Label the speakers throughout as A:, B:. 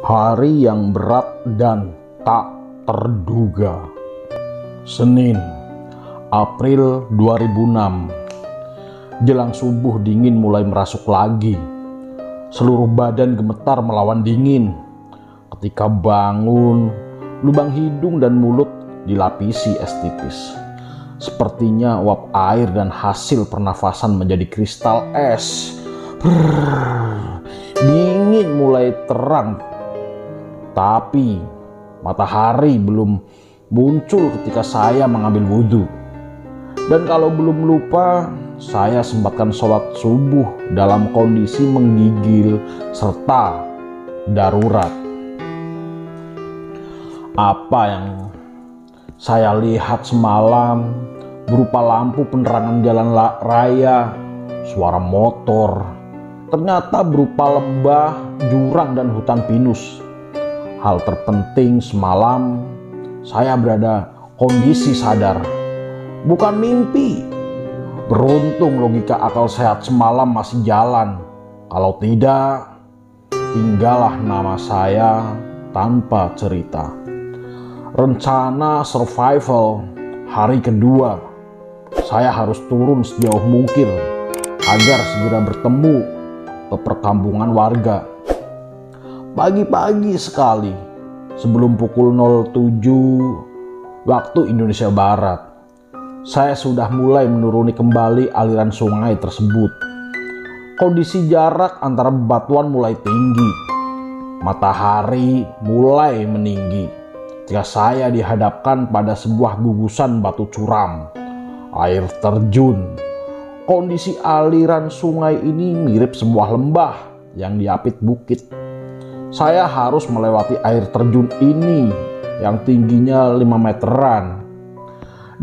A: Hari yang berat dan tak terduga. Senin, April 2006. Jelang subuh dingin mulai merasuk lagi. Seluruh badan gemetar melawan dingin. Ketika bangun, lubang hidung dan mulut dilapisi es tipis. Sepertinya uap air dan hasil pernafasan menjadi kristal es. Dingin mulai terang. Tapi matahari belum muncul ketika saya mengambil wudhu. Dan kalau belum lupa, saya sempatkan sholat subuh dalam kondisi menggigil serta darurat. Apa yang saya lihat semalam berupa lampu penerangan jalan raya, suara motor, ternyata berupa lembah, jurang, dan hutan pinus. Hal terpenting semalam, saya berada kondisi sadar, bukan mimpi. Beruntung logika akal sehat semalam masih jalan. Kalau tidak, tinggallah nama saya tanpa cerita. Rencana survival hari kedua, saya harus turun sejauh mungkin agar segera bertemu ke perkampungan warga. Pagi-pagi sekali, sebelum pukul 07 waktu Indonesia Barat, saya sudah mulai menuruni kembali aliran sungai tersebut. Kondisi jarak antara bebatuan mulai tinggi. Matahari mulai meninggi ketika saya dihadapkan pada sebuah gugusan batu curam, air terjun. Kondisi aliran sungai ini mirip sebuah lembah yang diapit bukit. Saya harus melewati air terjun ini yang tingginya 5 meteran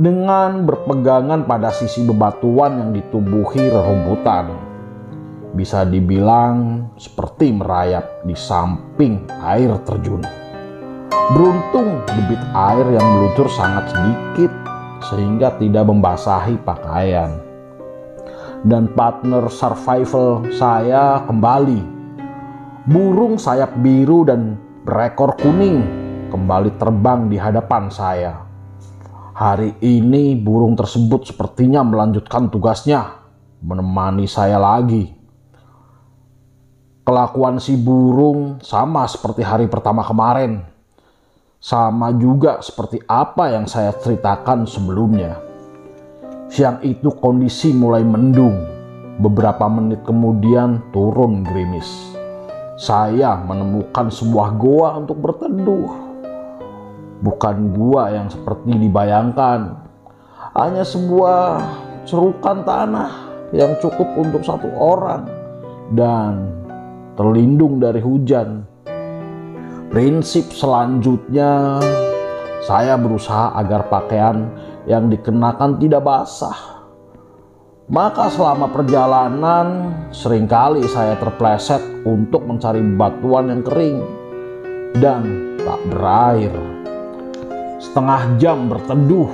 A: dengan berpegangan pada sisi bebatuan yang ditumbuhi rerumputan. Bisa dibilang seperti merayap di samping air terjun. Beruntung debit air yang meluncur sangat sedikit sehingga tidak membasahi pakaian. Dan partner survival saya kembali. Burung sayap biru dan berekor kuning kembali terbang di hadapan saya. Hari ini burung tersebut sepertinya melanjutkan tugasnya, menemani saya lagi. Kelakuan si burung sama seperti hari pertama kemarin. Sama juga seperti apa yang saya ceritakan sebelumnya. Siang itu kondisi mulai mendung. Beberapa menit kemudian turun gerimis. Saya menemukan sebuah goa untuk berteduh. Bukan gua yang seperti dibayangkan. Hanya sebuah cerukan tanah yang cukup untuk satu orang dan terlindung dari hujan. Prinsip selanjutnya, saya berusaha agar pakaian yang dikenakan tidak basah. Maka selama perjalanan seringkali saya terpleset untuk mencari batuan yang kering dan tak berair. Setengah jam berteduh,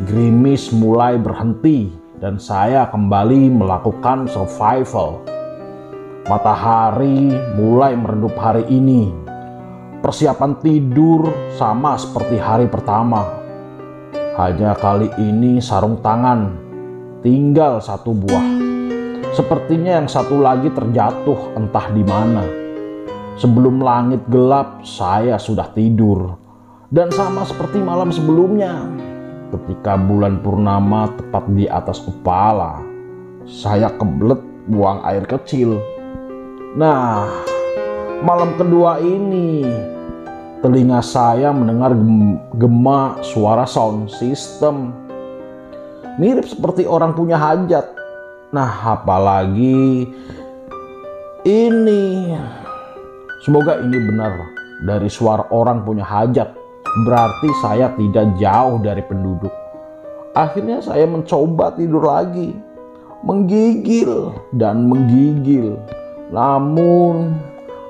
A: gerimis mulai berhenti dan saya kembali melakukan survival. Matahari mulai meredup hari ini. Persiapan tidur sama seperti hari pertama. Hanya kali ini sarung tangan tinggal satu buah. Sepertinya yang satu lagi terjatuh entah di mana. Sebelum langit gelap, saya sudah tidur. Dan sama seperti malam sebelumnya, ketika bulan purnama tepat di atas kepala, saya kebelet buang air kecil. Nah, malam kedua ini, telinga saya mendengar gema suara sound system. Mirip seperti orang punya hajat. Nah, apalagi ini. Semoga ini benar dari suara orang punya hajat. Berarti saya tidak jauh dari penduduk. Akhirnya saya mencoba tidur lagi. Menggigil dan menggigil. Namun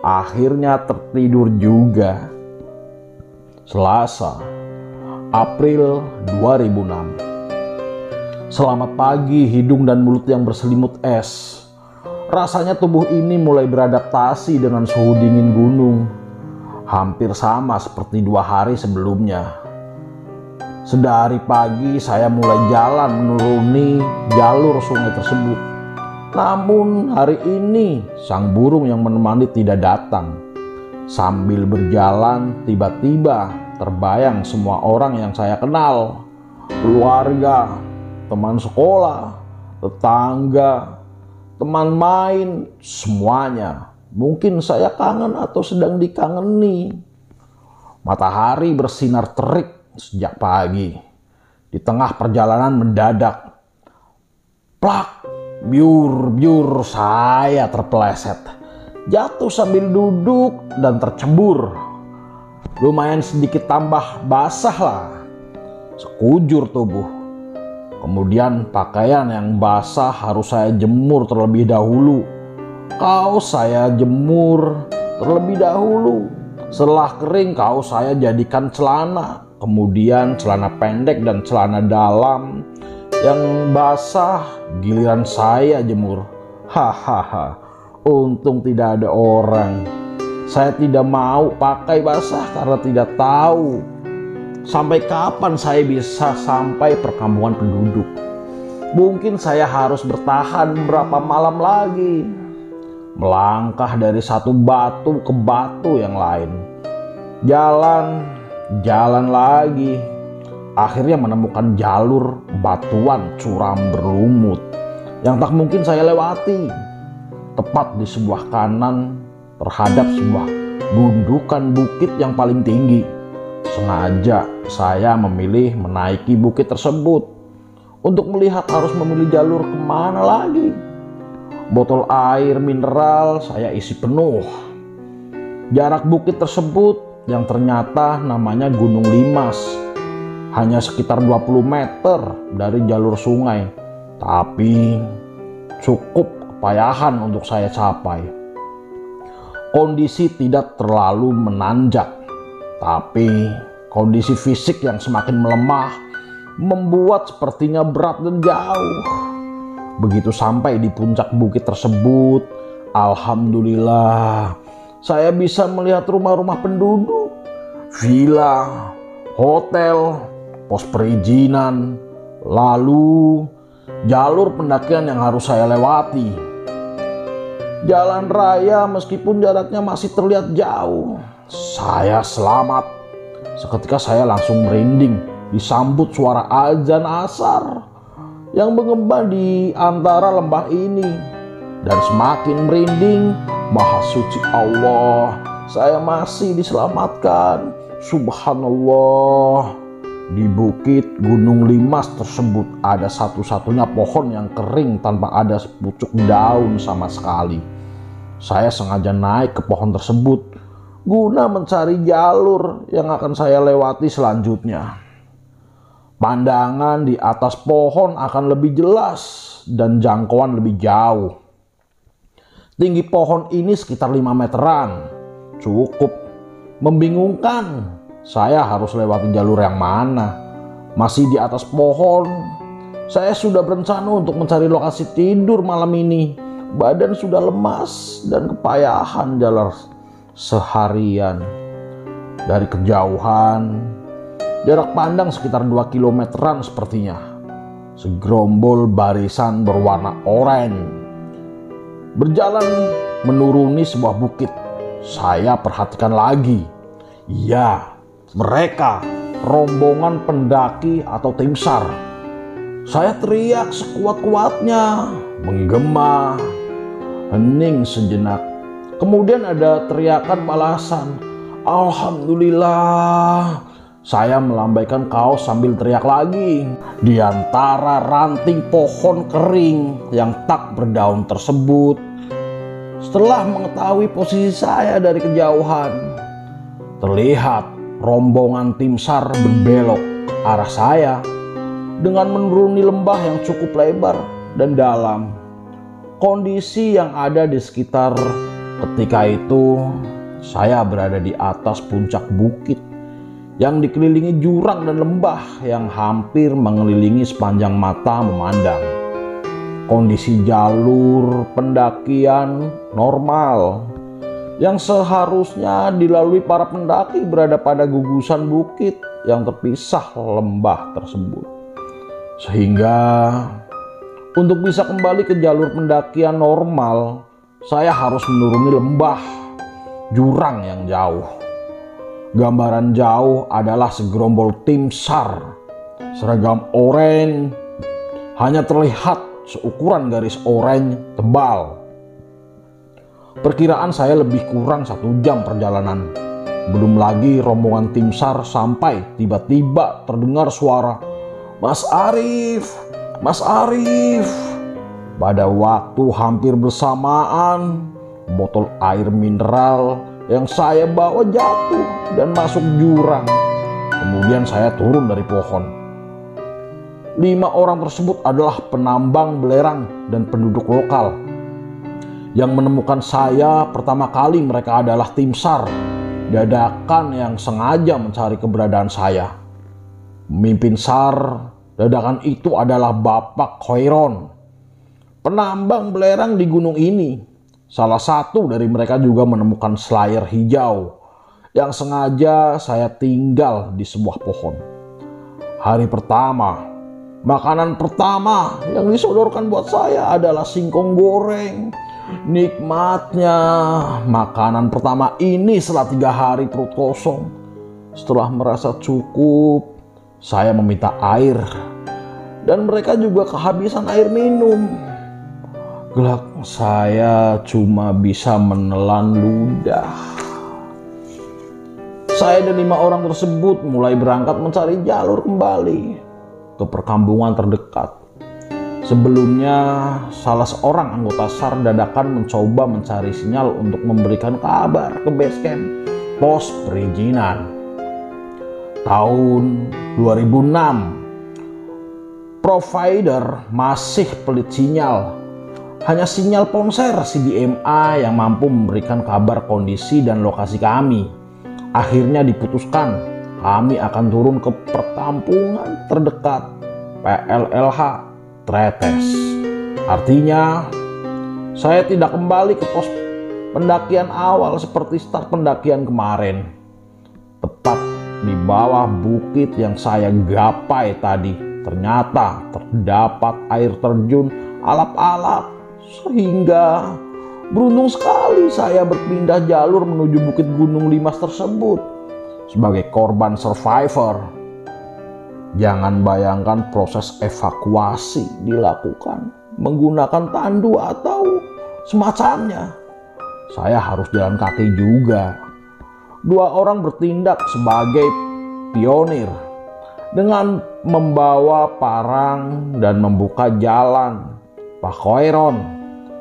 A: akhirnya tertidur juga. Selasa, April 2006. Selamat pagi hidung dan mulut yang berselimut es. Rasanya tubuh ini mulai beradaptasi dengan suhu dingin gunung. hampir sama seperti 2 hari sebelumnya. Sedari pagi saya mulai jalan menuruni jalur sungai tersebut. Namun hari ini sang burung yang menemani tidak datang. Sambil berjalan tiba-tiba terbayang semua orang yang saya kenal. Keluarga, teman sekolah, tetangga, teman main, semuanya. Mungkin saya kangen atau sedang dikangeni. Matahari bersinar terik sejak pagi. Di tengah perjalanan mendadak, plak, biur saya terpeleset. Jatuh sambil duduk dan tercebur. Lumayan sedikit tambah basah lah. Sekujur tubuh. Kemudian pakaian yang basah harus saya jemur terlebih dahulu. Kaos saya jemur terlebih dahulu. Setelah kering kaos saya jadikan celana. Kemudian celana pendek dan celana dalam yang basah giliran saya jemur. Hahaha, untung tidak ada orang. Saya tidak mau pakai basah karena tidak tahu sampai kapan saya bisa sampai perkampungan penduduk. Mungkin saya harus bertahan berapa malam lagi. Melangkah dari satu batu ke batu yang lain. Jalan lagi. Akhirnya menemukan jalur batuan curam berlumut yang tak mungkin saya lewati. Tepat di sebelah kanan terhadap sebuah gundukan bukit yang paling tinggi. Sengaja saya memilih menaiki bukit tersebut untuk melihat harus memilih jalur kemana lagi. Botol air mineral saya isi penuh. Jarak bukit tersebut yang ternyata namanya Gunung Limas hanya sekitar 20 meter dari jalur sungai, tapi cukup kepayahan untuk saya capai. Kondisi tidak terlalu menanjak, tapi kondisi fisik yang semakin melemah membuat sepertinya berat dan jauh. Begitu sampai di puncak bukit tersebut, alhamdulillah saya bisa melihat rumah-rumah penduduk, villa, hotel, pos perizinan, lalu jalur pendakian yang harus saya lewati. Jalan raya meskipun jaraknya masih terlihat jauh. Saya selamat. Seketika saya langsung merinding disambut suara azan asar yang menggema di antara lembah ini. Dan semakin merinding, Maha Suci Allah, saya masih diselamatkan. Subhanallah. Di bukit Gunung Limas tersebut ada satu-satunya pohon yang kering tanpa ada sepucuk daun sama sekali. Saya sengaja naik ke pohon tersebut guna mencari jalur yang akan saya lewati selanjutnya. Pandangan di atas pohon akan lebih jelas dan jangkauan lebih jauh. Tinggi pohon ini sekitar 5 meteran. Cukup membingungkan. Saya harus lewati jalur yang mana? Masih di atas pohon. Saya sudah berencana untuk mencari lokasi tidur malam ini. Badan sudah lemas dan kepayahan jalan seharian. Dari kejauhan, jarak pandang sekitar 2 kilometeran sepertinya. Segerombol barisan berwarna oranye berjalan menuruni sebuah bukit. Saya perhatikan lagi. Ya, mereka rombongan pendaki atau tim SAR. Saya teriak sekuat-kuatnya, menggema, hening sejenak. Kemudian ada teriakan balasan. Alhamdulillah. Saya melambaikan kaos sambil teriak lagi. Di antara ranting pohon kering yang tak berdaun tersebut, setelah mengetahui posisi saya dari kejauhan, terlihat rombongan tim SAR berbelok ke arah saya dengan menuruni lembah yang cukup lebar dan dalam. Kondisi yang ada di sekitar ketika itu, saya berada di atas puncak bukit yang dikelilingi jurang dan lembah yang hampir mengelilingi sepanjang mata memandang. Kondisi jalur pendakian normal. yang seharusnya dilalui para pendaki berada pada gugusan bukit yang terpisah lembah tersebut. Sehingga untuk bisa kembali ke jalur pendakian normal, saya harus menuruni lembah jurang yang jauh. Gambaran jauh adalah segerombol tim SAR, seragam oranye, hanya terlihat seukuran garis oranye tebal. Perkiraan saya lebih kurang 1 jam perjalanan. Belum lagi rombongan tim SAR sampai tiba-tiba terdengar suara, "Mas Arif, Mas Arif." Pada waktu hampir bersamaan, botol air mineral yang saya bawa jatuh dan masuk jurang. Kemudian saya turun dari pohon. 5 orang tersebut adalah penambang belerang dan penduduk lokal. Yang menemukan saya pertama kali mereka adalah tim SAR dadakan yang sengaja mencari keberadaan saya. Pemimpin SAR dadakan itu adalah Bapak Khairon, penambang belerang di gunung ini. Salah satu dari mereka juga menemukan slayer hijau yang sengaja saya tinggal di sebuah pohon. Hari pertama, makanan pertama yang disodorkan buat saya adalah singkong goreng. Nikmatnya makanan pertama ini setelah 3 hari perut kosong. Setelah merasa cukup, saya meminta air dan mereka juga kehabisan air minum. Gelak saya cuma bisa menelan ludah. Saya dan 5 orang tersebut mulai berangkat mencari jalur kembali ke perkampungan terdekat. Sebelumnya, salah seorang anggota SAR dadakan mencoba mencari sinyal untuk memberikan kabar ke base camp pos perizinan. Tahun 2006, provider masih pelit sinyal. Hanya sinyal ponsel CDMA yang mampu memberikan kabar kondisi dan lokasi kami. Akhirnya diputuskan kami akan turun ke perkampungan terdekat PLLH Tretes. Artinya saya tidak kembali ke pos pendakian awal seperti start pendakian kemarin. Tepat di bawah bukit yang saya gapai tadi, ternyata terdapat air terjun alap-alap, sehingga beruntung sekali saya berpindah jalur menuju Bukit Gunung Limas tersebut sebagai korban survivor. Jangan bayangkan proses evakuasi dilakukan menggunakan tandu atau semacamnya. Saya harus jalan kaki juga. 2 orang bertindak sebagai pionir dengan membawa parang dan membuka jalan. Pak Khairon,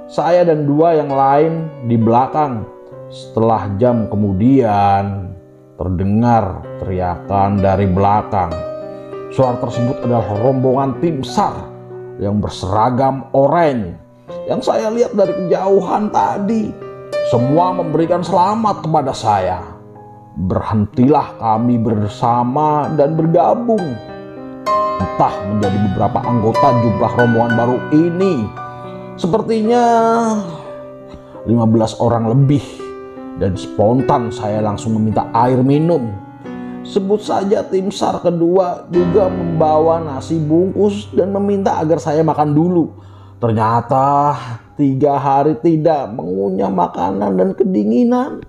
A: saya dan 2 yang lain di belakang. Setelah jam kemudian terdengar teriakan dari belakang. Suara tersebut adalah rombongan tim SAR yang berseragam oranye yang saya lihat dari kejauhan tadi. Semua memberikan selamat kepada saya. Berhentilah kami bersama dan bergabung. Entah menjadi beberapa anggota jumlah rombongan baru ini. Sepertinya 15 orang lebih. Dan spontan saya langsung meminta air minum. Sebut saja tim SAR kedua juga membawa nasi bungkus dan meminta agar saya makan dulu. Ternyata 3 hari tidak mengunyah makanan dan kedinginan.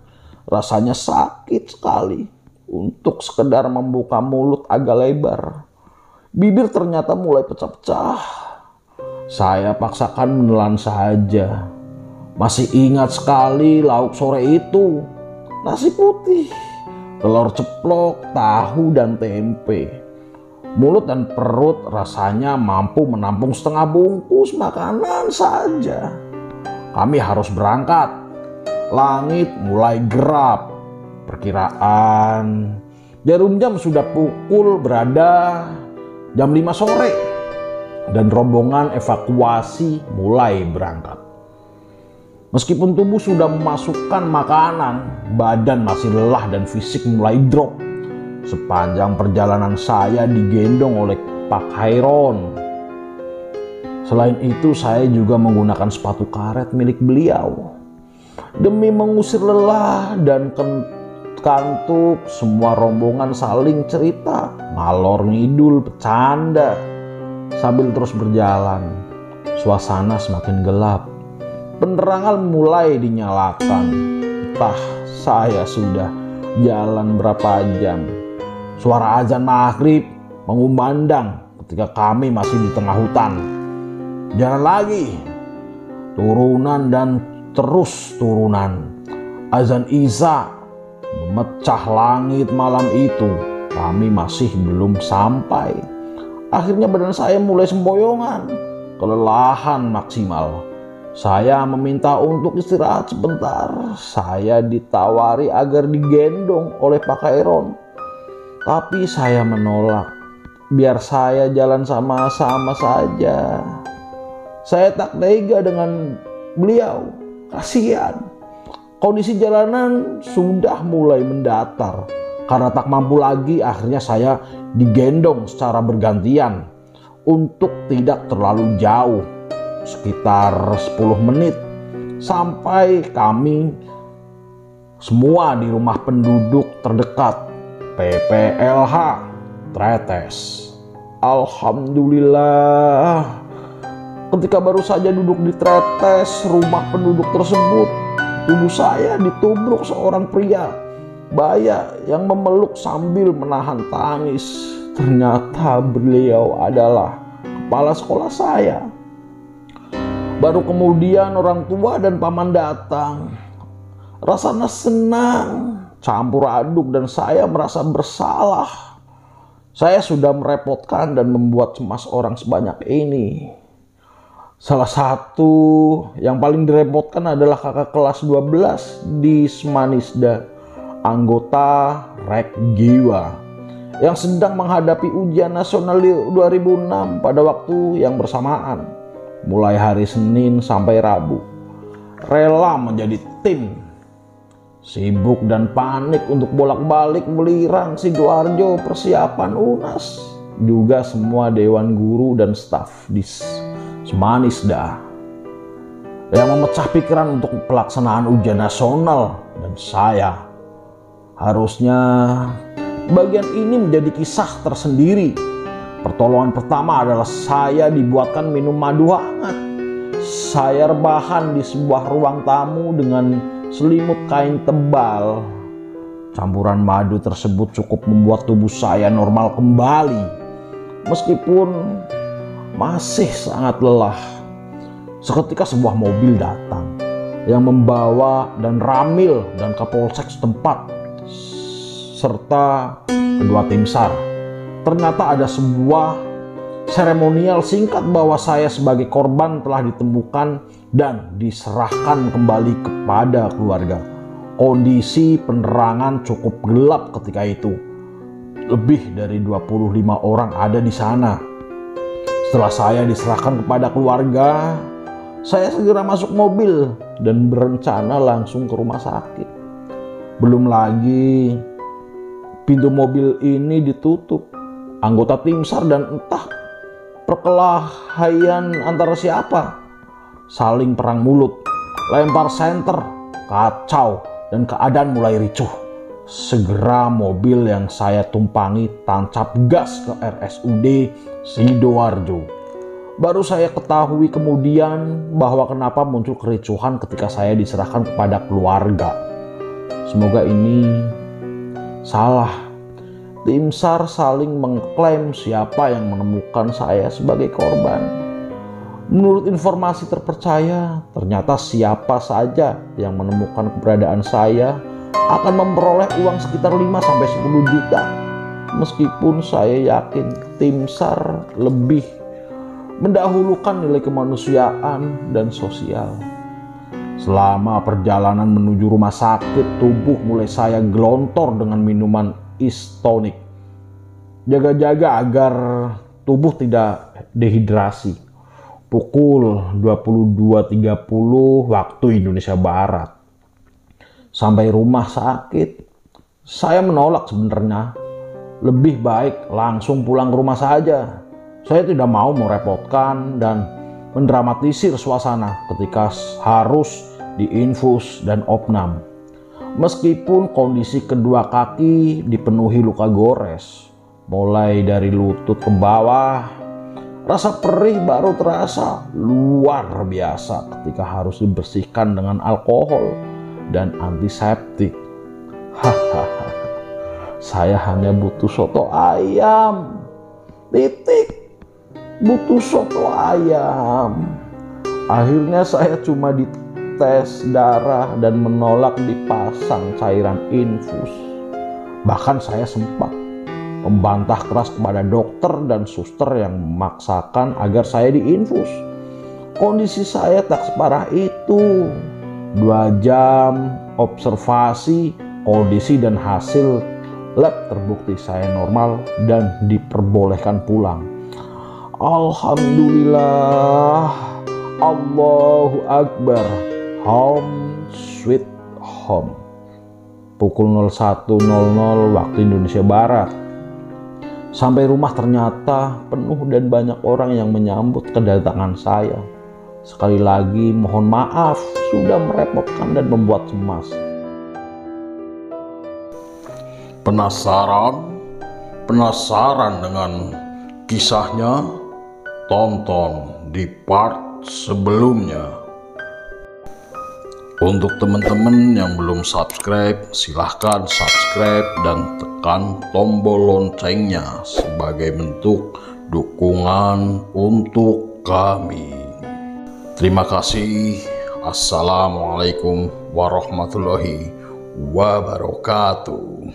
A: Rasanya sakit sekali. Untuk sekedar membuka mulut agak lebar, bibir ternyata mulai pecah-pecah. Saya paksakan menelan saja. Masih ingat sekali lauk sore itu. Nasi putih, telur ceplok, tahu, dan tempe. Mulut dan perut rasanya mampu menampung setengah bungkus makanan saja. Kami harus berangkat. Langit mulai gelap. Perkiraan jarum jam sudah berada jam 5 sore. Dan rombongan evakuasi mulai berangkat. Meskipun tubuh sudah memasukkan makanan, badan masih lelah dan fisik mulai drop. Sepanjang perjalanan saya digendong oleh Pak Khairon. Selain itu, saya juga menggunakan sepatu karet milik beliau Demi mengusir lelah dan kantuk, semua rombongan saling cerita, ngalor ngidul, bercanda. Sambil terus berjalan, suasana semakin gelap. Penerangan mulai dinyalakan. Entah saya sudah jalan berapa jam. Suara azan maghrib mengumandang ketika kami masih di tengah hutan. Jalan lagi, turunan dan terus turunan. Azan Isya memecah langit malam itu. Kami masih belum sampai. Akhirnya badan saya mulai sempoyongan, kelelahan maksimal. Saya meminta untuk istirahat sebentar. Saya ditawari agar digendong oleh Pak Khairon, tapi saya menolak. Biar saya jalan sama-sama saja. Saya tak tega dengan beliau. Kasihan. Kondisi jalanan sudah mulai mendatar. Karena tak mampu lagi, akhirnya saya digendong secara bergantian untuk tidak terlalu jauh. Sekitar 10 menit sampai kami semua di rumah penduduk terdekat PPLH Tretes. Alhamdulillah, ketika baru saja duduk di Tretes rumah penduduk tersebut, tubuh saya ditubruk seorang pria baya yang memeluk sambil menahan tangis. Ternyata beliau adalah kepala sekolah saya. Baru kemudian orang tua dan paman datang. Rasanya senang, campur aduk, dan saya merasa bersalah. Saya sudah merepotkan dan membuat cemas orang sebanyak ini. Salah satu yang paling direpotkan adalah kakak kelas 12 di Smanisda, anggota Rek Jiwa, yang sedang menghadapi ujian nasional 2006 pada waktu yang bersamaan. Mulai hari Senin sampai Rabu, rela menjadi tim, sibuk dan panik untuk bolak-balik Welirang, Sidoarjo, persiapan UNAS, juga semua dewan guru dan staf di Smanisda yang memecah pikiran untuk pelaksanaan ujian nasional. Dan saya, harusnya bagian ini menjadi kisah tersendiri. Pertolongan pertama adalah saya dibuatkan minum madu hangat. Saya rebahan di sebuah ruang tamu dengan selimut kain tebal. Campuran madu tersebut cukup membuat tubuh saya normal kembali, meskipun masih sangat lelah. Seketika sebuah mobil datang yang membawa dan Ramil dan Kapolsek setempat serta kedua tim SAR. Ternyata ada sebuah seremonial singkat bahwa saya sebagai korban telah ditemukan dan diserahkan kembali kepada keluarga. Kondisi penerangan cukup gelap ketika itu. Lebih dari 25 orang ada di sana. Setelah saya diserahkan kepada keluarga, saya segera masuk mobil dan berencana langsung ke rumah sakit. Belum lagi pintu mobil ini ditutup. Anggota tim SAR dan entah perkelahian antara siapa saling perang mulut, lempar senter, kacau, dan keadaan mulai ricuh. Segera mobil yang saya tumpangi tancap gas ke RSUD Sidoarjo. Baru saya ketahui kemudian bahwa kenapa muncul kericuhan ketika saya diserahkan kepada keluarga. Semoga ini salah. Tim SAR saling mengklaim siapa yang menemukan saya sebagai korban. Menurut informasi terpercaya, ternyata siapa saja yang menemukan keberadaan saya akan memperoleh uang sekitar 5-10 juta. Meskipun saya yakin tim SAR lebih mendahulukan nilai kemanusiaan dan sosial. Selama perjalanan menuju rumah sakit, tubuh mulai saya gelontor dengan minuman istonik. Jaga-jaga agar tubuh tidak dehidrasi. Pukul 22.30 waktu Indonesia Barat. Sampai rumah sakit, saya menolak sebenarnya. Lebih baik langsung pulang ke rumah saja. Saya tidak mau merepotkan dan mendramatisir suasana ketika harus diinfus dan opnam. Meskipun kondisi kedua kaki dipenuhi luka gores, mulai dari lutut ke bawah, rasa perih baru terasa luar biasa ketika harus dibersihkan dengan alkohol dan antiseptik. Hahaha, saya hanya butuh soto ayam. Titik. Butuh soto ayam. Akhirnya saya cuma dites darah dan menolak dipasang cairan infus. Bahkan saya sempat membantah keras kepada dokter dan suster yang memaksakan agar saya diinfus. Kondisi saya tak separah itu. 2 jam observasi, kondisi dan hasil lab terbukti saya normal dan diperbolehkan pulang. Alhamdulillah, Allahu Akbar, home sweet home. Pukul 01.00 waktu Indonesia Barat. Sampai rumah ternyata penuh dan banyak orang yang menyambut kedatangan saya. Sekali lagi mohon maaf sudah merepotkan dan membuat cemas.
B: Penasaran dengan kisahnya? Tonton di part sebelumnya. Untuk teman-teman yang belum subscribe, silahkan subscribe dan tekan tombol loncengnya sebagai bentuk dukungan untuk kami. Terima kasih. Assalamualaikum warahmatullahi wabarakatuh.